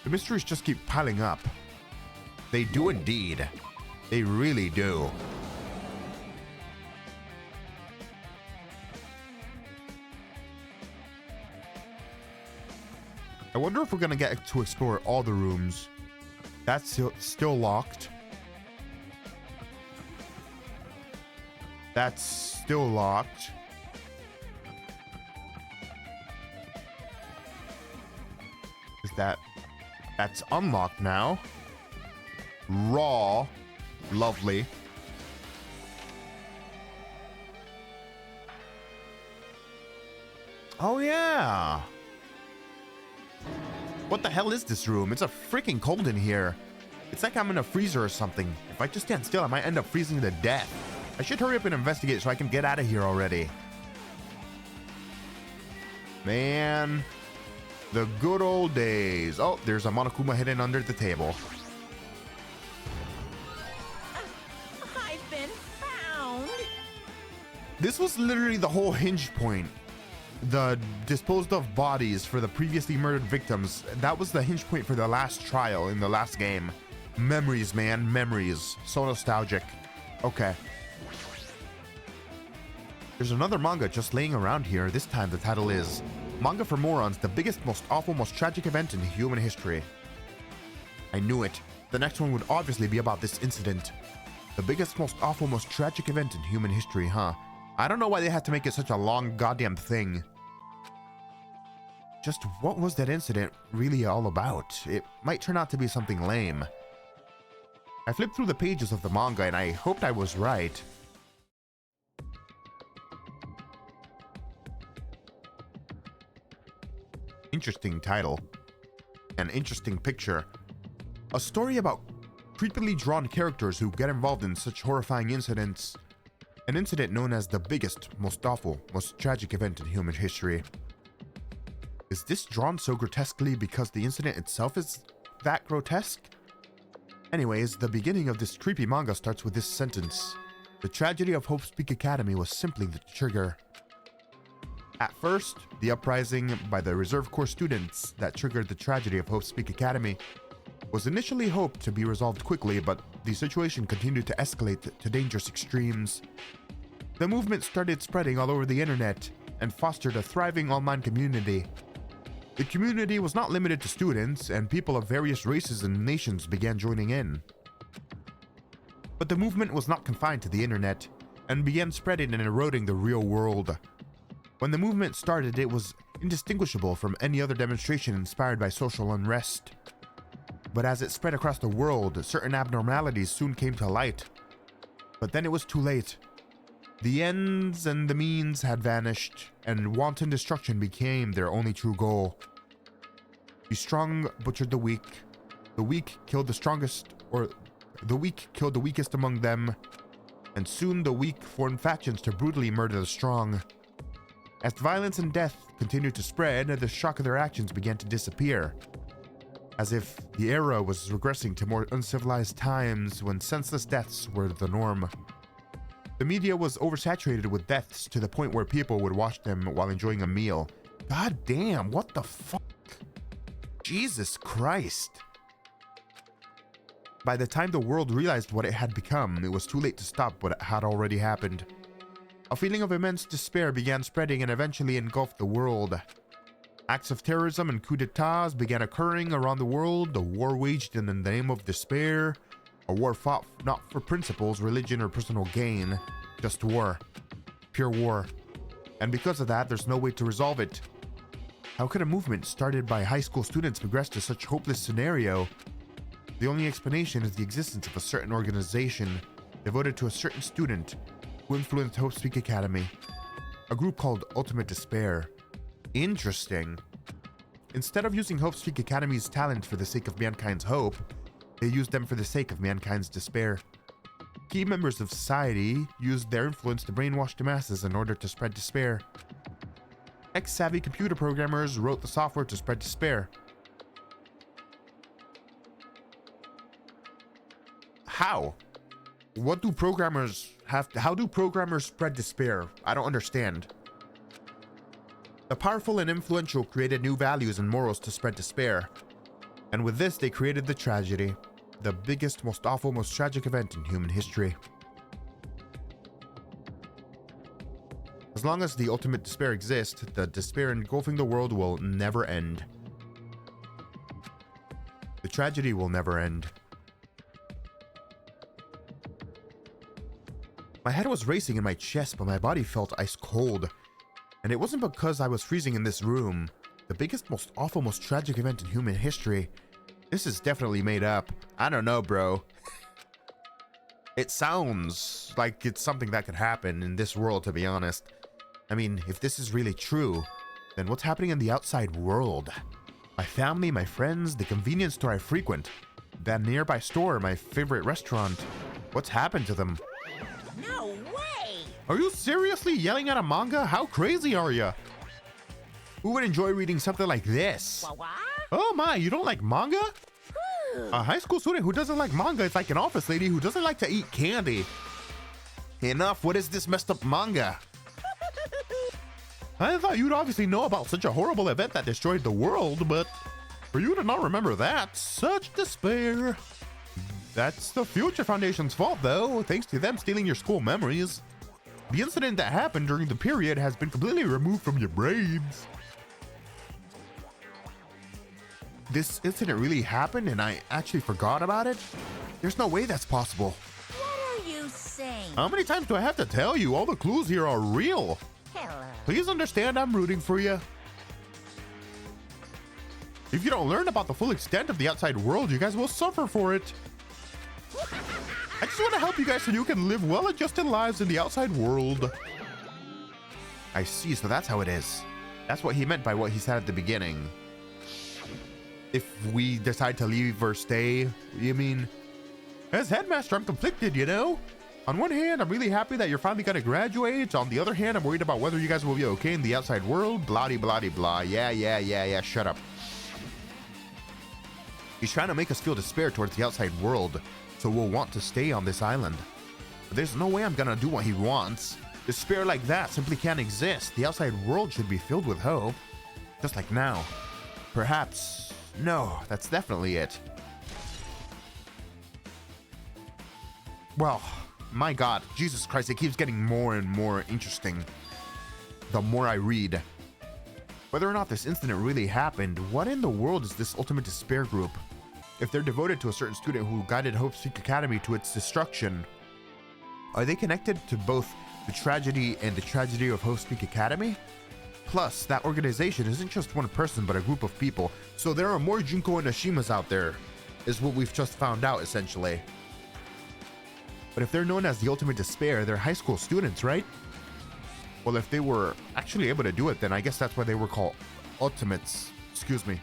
The mysteries just keep piling up. They do indeed. They really do. I wonder if we're gonna get to explore all the rooms. That's still locked. That's still locked. Is that's unlocked now? Raw. Lovely. Oh yeah. What the hell is this room? It's a freaking cold in here. It's like I'm in a freezer or something. If I just stand still, I might end up freezing to death. I should hurry up and investigate so I can get out of here already. Man. The good old days. Oh, there's a Monokuma hidden under the table. I've been found. This was literally the whole hinge point. The disposed of bodies for the previously murdered victims. That was the hinge point for the last trial in the last game. Memories, man, memories. So nostalgic. Okay. There's another manga just laying around here. This time the title is Manga for Morons, the biggest, most awful, most tragic event in human history. I knew it. The next one would obviously be about this incident. The biggest, most awful, most tragic event in human history, huh? I don't know why they had to make it such a long goddamn thing. Just what was that incident really all about? It might turn out to be something lame. I flipped through the pages of the manga and I hoped I was right. Interesting title. An interesting picture. A story about creepily drawn characters who get involved in such horrifying incidents. An incident known as the biggest, most awful, most tragic event in human history. Is this drawn so grotesquely because the incident itself is that grotesque? Anyways, the beginning of this creepy manga starts with this sentence. The tragedy of Hope's Peak Academy was simply the trigger. At first, the uprising by the Reserve Corps students that triggered the tragedy of Hope's Peak Academy was initially hoped to be resolved quickly, but the situation continued to escalate to dangerous extremes. The movement started spreading all over the internet and fostered a thriving online community. The community was not limited to students, and people of various races and nations began joining in. But the movement was not confined to the internet, and began spreading and eroding the real world. When the movement started, it was indistinguishable from any other demonstration inspired by social unrest. But as it spread across the world, certain abnormalities soon came to light. But then it was too late. The ends and the means had vanished, and wanton destruction became their only true goal. The strong butchered the weak killed the strongest, or the weak killed the weakest among them, and soon the weak formed factions to brutally murder the strong. As violence and death continued to spread, the shock of their actions began to disappear, as if the era was regressing to more uncivilized times when senseless deaths were the norm. The media was oversaturated with deaths to the point where people would watch them while enjoying a meal. God damn, what the fuck? Jesus Christ. By the time the world realized what it had become, it was too late to stop what had already happened. A feeling of immense despair began spreading and eventually engulfed the world. Acts of terrorism and coups d'etats began occurring around the world, a war waged in the name of despair, a war fought not for principles, religion, or personal gain, just war. Pure war. And because of that, there's no way to resolve it. How could a movement started by high school students progress to such hopeless scenario? The only explanation is the existence of a certain organization devoted to a certain student who influenced Hope's Peak Academy, a group called Ultimate Despair. Interesting. Instead of using Hope's Peak Academy's talent for the sake of mankind's hope, they used them for the sake of mankind's despair. Key members of society used their influence to brainwash the masses in order to spread despair. Tech-savvy computer programmers wrote the software to spread despair. How? What do programmers how do programmers spread despair? I don't understand. The powerful and influential created new values and morals to spread despair. And with this, they created the tragedy. The biggest, most awful, most tragic event in human history. As long as the ultimate despair exists, the despair engulfing the world will never end. The tragedy will never end. My head was racing in my chest, but my body felt ice cold. And it wasn't because I was freezing in this room. The biggest, most awful, most tragic event in human history. This is definitely made up. I don't know, bro. It sounds like it's something that could happen in this world, to be honest. I mean, if this is really true, then what's happening in the outside world? My family, my friends, the convenience store I frequent, that nearby store, my favorite restaurant. What's happened to them? No way! Are you seriously yelling at a manga? How crazy are you? Who would enjoy reading something like this? What? Oh my, you don't like manga? A high school student who doesn't like manga is like an office lady who doesn't like to eat candy. Enough, what is this messed up manga? I thought you'd obviously know about such a horrible event that destroyed the world, but for you to not remember that, such despair. That's the Future Foundation's fault though, thanks to them stealing your school memories. The incident that happened during the period has been completely removed from your brains. This incident really happened and I actually forgot about it? There's no way that's possible. What are you saying? How many times do I have to tell you? All the clues here are real. Hello. Please understand I'm rooting for you. If you don't learn about the full extent of the outside world, you guys will suffer for it. I just want to help you guys so you can live well-adjusted lives in the outside world. I see, so that's how it is. That's what he meant by what he said at the beginning. If we decide to leave or stay, you mean? As headmaster, I'm conflicted, you know? On one hand, I'm really happy that you're finally gonna graduate. On the other hand, I'm worried about whether you guys will be okay in the outside world. Blah-de-blah-de-blah. Yeah, shut up. He's trying to make us feel despair towards the outside world, so we'll want to stay on this island. But there's no way I'm gonna do what he wants. Despair like that simply can't exist. The outside world should be filled with hope. Just like now. Perhaps... No, that's definitely it. Well, my God, Jesus Christ, it keeps getting more and more interesting the more I read. Whether or not this incident really happened, what in the world is this Ultimate Despair group? If they're devoted to a certain student who guided Hope's Peak Academy to its destruction, are they connected to both the tragedy and the tragedy of Hope's Peak Academy? Plus, that organization isn't just one person, but a group of people. So there are more Junko and Ashimas out there, is what we've just found out, essentially. But if they're known as the Ultimate Despair, they're high school students, right? Well, if they were actually able to do it, then I guess that's why they were called Ultimates. Excuse me.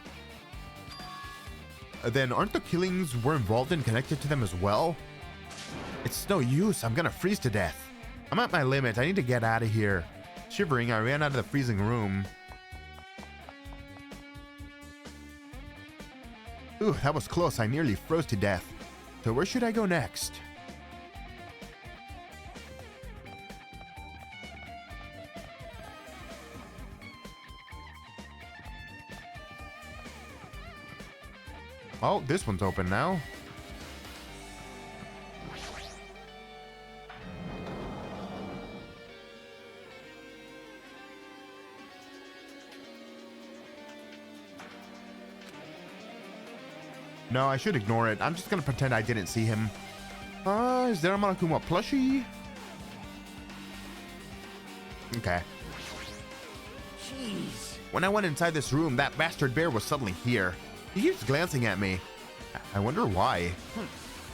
Then aren't the killings we're involved in connected to them as well? It's no use, I'm gonna freeze to death. I'm at my limit, I need to get out of here. Shivering, I ran out of the freezing room. Ooh, that was close. I nearly froze to death. So where should I go next? Oh, this one's open now. No, I should ignore it. I'm just gonna pretend I didn't see him. Is there a Monokuma plushie? Okay. Jeez. When I went inside this room, that bastard bear was suddenly here. He keeps glancing at me. I wonder why.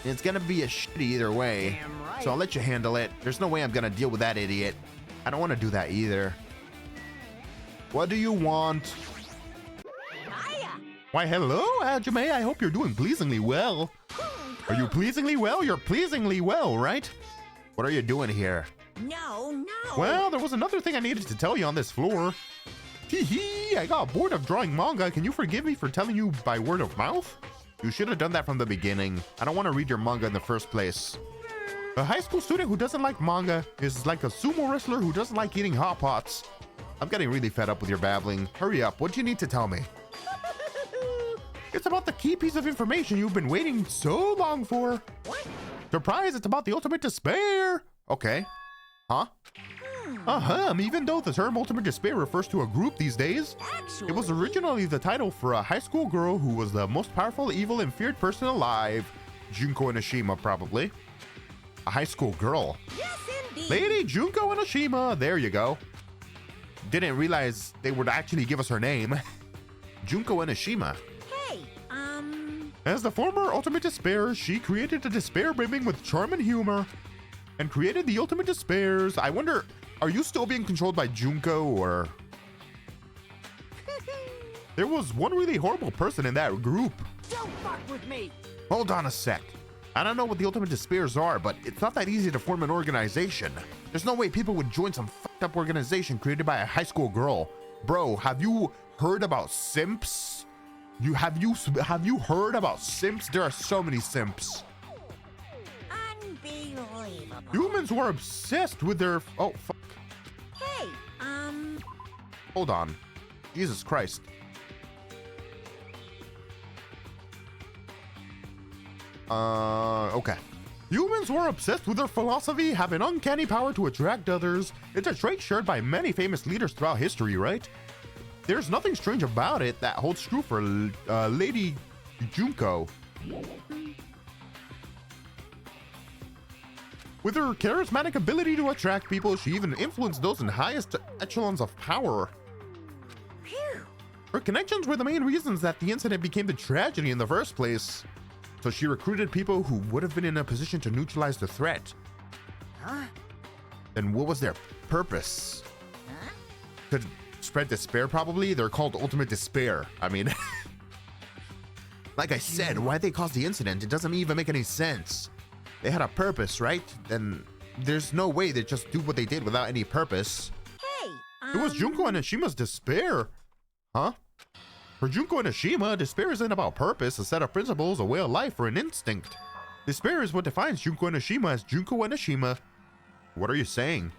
It's gonna be a shitty either way. Damn right. So I'll let you handle it. There's no way I'm gonna deal with that idiot. I don't want to do that either. What do you want? Why, hello, Hajime. I hope you're doing pleasingly well. Are you pleasingly well? You're pleasingly well, right? What are you doing here? No. Well, there was another thing I needed to tell you on this floor. Hee, I got bored of drawing manga. Can you forgive me for telling you by word of mouth? You should have done that from the beginning. I don't want to read your manga in the first place. A high school student who doesn't like manga is like a sumo wrestler who doesn't like eating hot pots. I'm getting really fed up with your babbling. Hurry up, what do you need to tell me? It's about the key piece of information you've been waiting so long for. What? Surprise, it's about the Ultimate Despair. Okay. Huh? Even though the term Ultimate Despair refers to a group these days, Actually, it was originally the title for a high school girl who was the most powerful, evil, and feared person alive. Junko Enoshima, probably. A high school girl. yes, indeed. Lady Junko Enoshima, there you go. Didn't realize they would actually give us her name. Junko Enoshima. Hey, As the former Ultimate Despair, she created a despair brimming with charm and humor, and created the Ultimate Despairs. I wonder, are you still being controlled by Junko, or... There was one really horrible person in that group. Don't fuck with me. Hold on a sec. I don't know what the Ultimate Despairs are, but it's not that easy to form an organization. There's no way people would join some fucked up organization created by a high school girl. Bro, have you heard about simps? Have you heard about simps? There are so many simps. Unbelievable. Humans were obsessed with their... Oh, fuck. Hey, Hold on. Jesus Christ. Okay. Humans were obsessed with their philosophy, have an uncanny power to attract others. It's a trait shared by many famous leaders throughout history, right? There's nothing strange about it that holds true for Lady Junko. With her charismatic ability to attract people, she even influenced those in highest echelons of power. Her connections were the main reasons that the incident became the tragedy in the first place. So she recruited people who would have been in a position to neutralize the threat. Huh? Then what was their purpose? Huh? To spread despair, probably? They're called Ultimate Despair. I mean, like I said, why they caused the incident, it doesn't even make any sense. They had a purpose, right? Then there's no way they just do what they did without any purpose. Hey, It was Junko and Ashima's despair. Huh? For Junko and Ashima, despair isn't about purpose, a set of principles, a way of life, or an instinct. Despair is what defines Junko and Ashima as Junko and Ashima. What are you saying?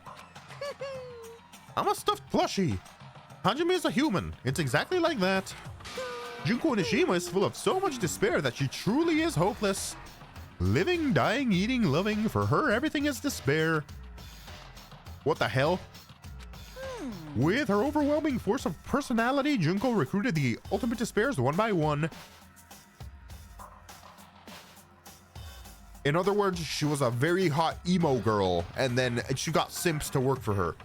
I'm a stuffed plushie. Hajime is a human. It's exactly like that. Junko and Ashima is full of so much despair that she truly is hopeless. Living, dying, eating, loving, for her everything is despair. What the hell? With her overwhelming force of personality, Junko recruited the Ultimate Despairs one by one. In other words, she was a very hot emo girl, and then she got simps to work for her.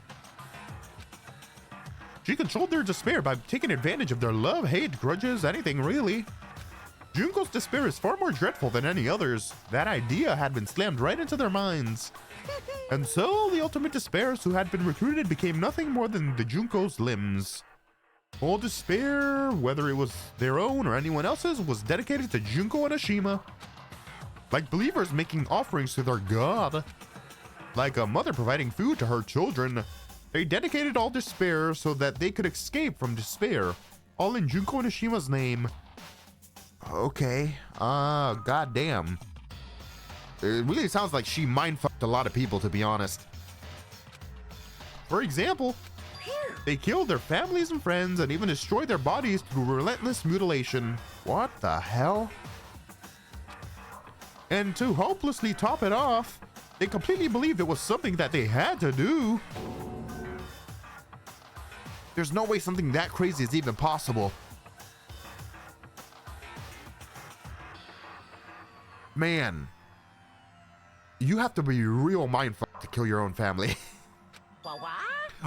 She controlled their despair by taking advantage of their love, hate, grudges, anything really. Junko's despair is far more dreadful than any others. That idea had been slammed right into their minds. And so the Ultimate Despairs who had been recruited became nothing more than the Junko's limbs. All despair, whether it was their own or anyone else's, was dedicated to Junko and Ashima. Like believers making offerings to their god. Like a mother providing food to her children. They dedicated all despair so that they could escape from despair. All in Junko and Ashima's name. Okay, goddamn. It really sounds like she mind-fucked a lot of people, to be honest. For example, they killed their families and friends and even destroyed their bodies through relentless mutilation. What the hell? And to hopelessly top it off, they completely believed it was something that they had to do. There's no way something that crazy is even possible. Man, you have to be real mindfucked to kill your own family. what?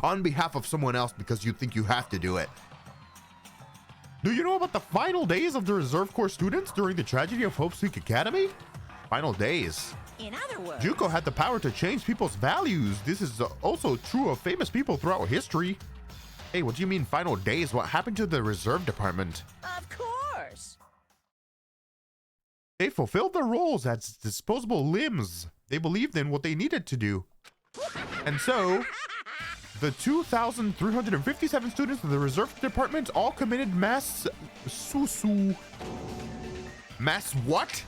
On behalf of someone else because you think you have to do it. Do you know about the final days of the Reserve Corps students during the tragedy of Hope's Peak Academy? Final days. In other words, Junko had the power to change people's values. This is also true of famous people throughout history. Hey, what do you mean final days? What happened to the reserve department? of course. They fulfilled their roles as disposable limbs. They believed in what they needed to do. And so, the 2,357 students of the reserve department all committed mass susu. Mass what?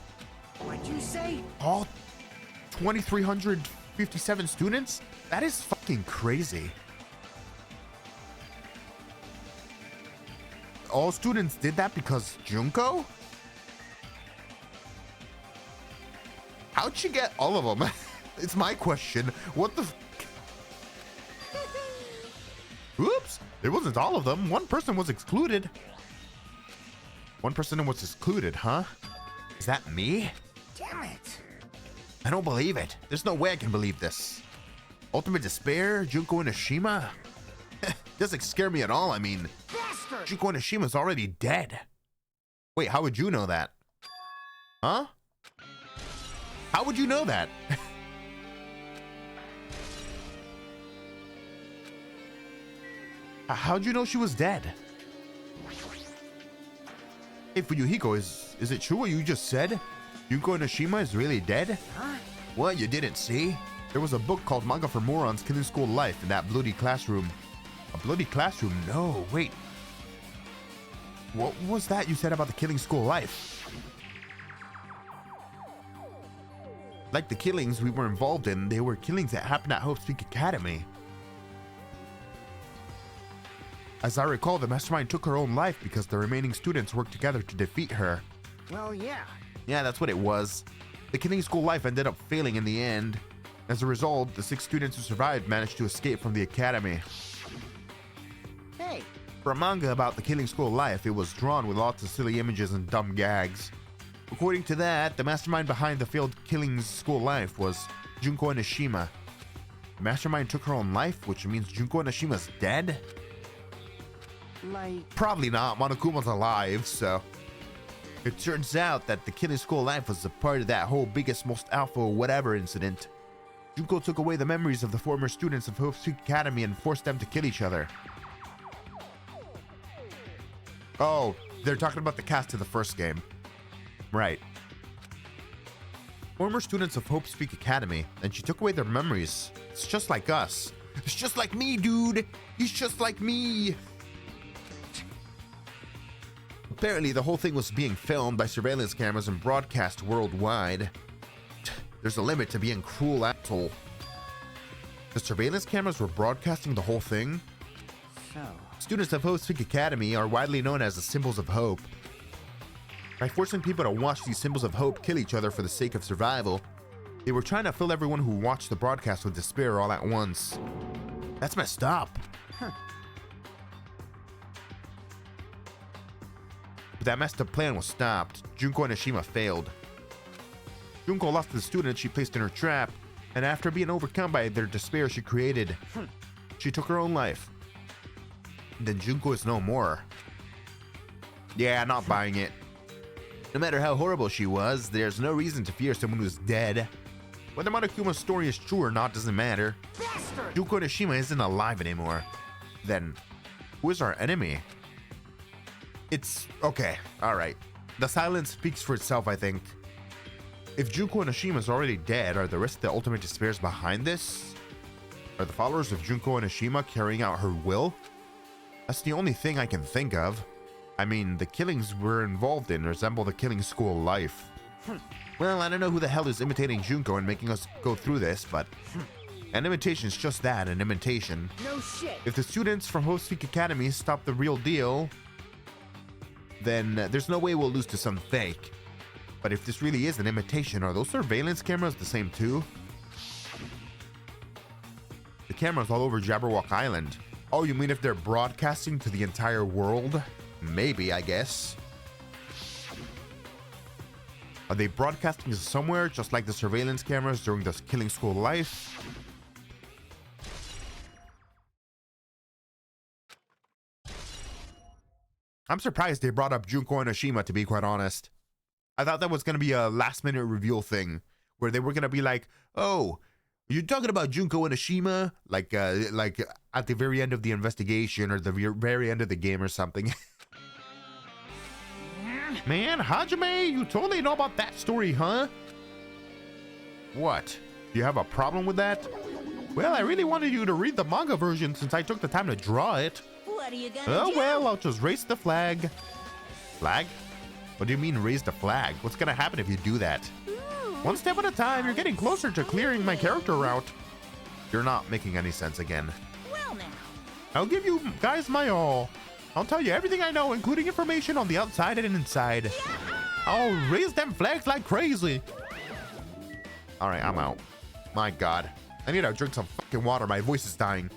What'd you say? All 2,357 students? That is fucking crazy. All students did that because Junko? How'd she get all of them? It's my question. What the Oops, it wasn't all of them. One person was excluded. One person was excluded, huh? Is that me? Damn it. I don't believe it. There's no way I can believe this. Ultimate Despair, Junko and Ashima? Doesn't scare me at all, I mean. Bastard! Junko and Ashima's already dead. Wait, how would you know that? Huh? How would you know that? How'd you know she was dead? Hey, Fuyuhiko, is it true what you just said? Junko and Ashima is really dead? Huh? What, you didn't see? There was a book called Manga for Morons Killing School Life in that bloody classroom. A bloody classroom? No, wait. What was that you said about the killing school life? Like the killings we were involved in, they were killings that happened at Hope's Peak Academy. As I recall, the mastermind took her own life because the remaining students worked together to defeat her. Well, yeah. Yeah, that's what it was. The killing school life ended up failing in the end. As a result, the 6 students who survived managed to escape from the academy. Hey. For a manga about the killing school life, it was drawn with lots of silly images and dumb gags. According to that, the mastermind behind the failed killing school life was Junko Onishima. The mastermind took her own life, which means Junko Onishima's dead? Like... Probably not. Monokuma's alive, so... It turns out that the killing school life was a part of that whole biggest, most alpha or whatever incident. Junko took away the memories of the former students of Hope's Peak Academy and forced them to kill each other. Oh, they're talking about the cast of the first game. Right. Former students of Hope's Peak Academy, and she took away their memories. It's just like us. It's just like me, dude. He's just like me. Apparently, the whole thing was being filmed by surveillance cameras and broadcast worldwide. There's a limit to being cruel, asshole. The surveillance cameras were broadcasting the whole thing? So... Students of Hope's Peak Academy are widely known as the symbols of hope. By forcing people to watch these symbols of hope kill each other for the sake of survival, they were trying to fill everyone who watched the broadcast with despair all at once. That's messed up. Huh. But that messed up plan was stopped. Junko Onishima failed. Junko lost the student she placed in her trap, and after being overcome by their despair she created, she took her own life. Then Junko is no more. Yeah, not buying it. No matter how horrible she was, there's no reason to fear someone who's dead. Whether Monokuma's story is true or not doesn't matter. Bastard! Junko Onishima isn't alive anymore. Then, who is our enemy? It's... okay, alright. The silence speaks for itself, I think. If Junko Onishima is already dead, are the rest of the ultimate despairs behind this? Are the followers of Junko Onishima carrying out her will? That's the only thing I can think of. I mean, the killings we're involved in resemble the killing school life. Well, I don't know who the hell is imitating Junko and making us go through this, but... an imitation is just that, an imitation. No shit! If the students from Hope's Peak Academy stop the real deal, then there's no way we'll lose to some fake. But if this really is an imitation, are those surveillance cameras the same too? The cameras all over Jabberwock Island. Oh, you mean if they're broadcasting to the entire world? Maybe, I guess. Are they broadcasting somewhere, just like the surveillance cameras during the killing school life? I'm surprised they brought up Junko Onishima, to be quite honest. I thought that was going to be a last-minute reveal thing, where they were going to be like, oh, you're talking about Junko Onishima? Like at the very end of the investigation or the very end of the game or something. Man, Hajime, you totally know about that story, huh? What? Do you have a problem with that? Well, I really wanted you to read the manga version since I took the time to draw it. What are you gonna Oh, do? well, I'll just raise the flag. Flag? What do you mean raise the flag? What's gonna happen if you do that? One step at a time, you're getting closer to clearing my character route. You're not making any sense again. Well now. I'll give you guys my all. I'll tell you everything I know, including information on the outside and inside. I'll raise them flags like crazy. All right, I'm out. My God. I need to drink some fucking water. My voice is dying.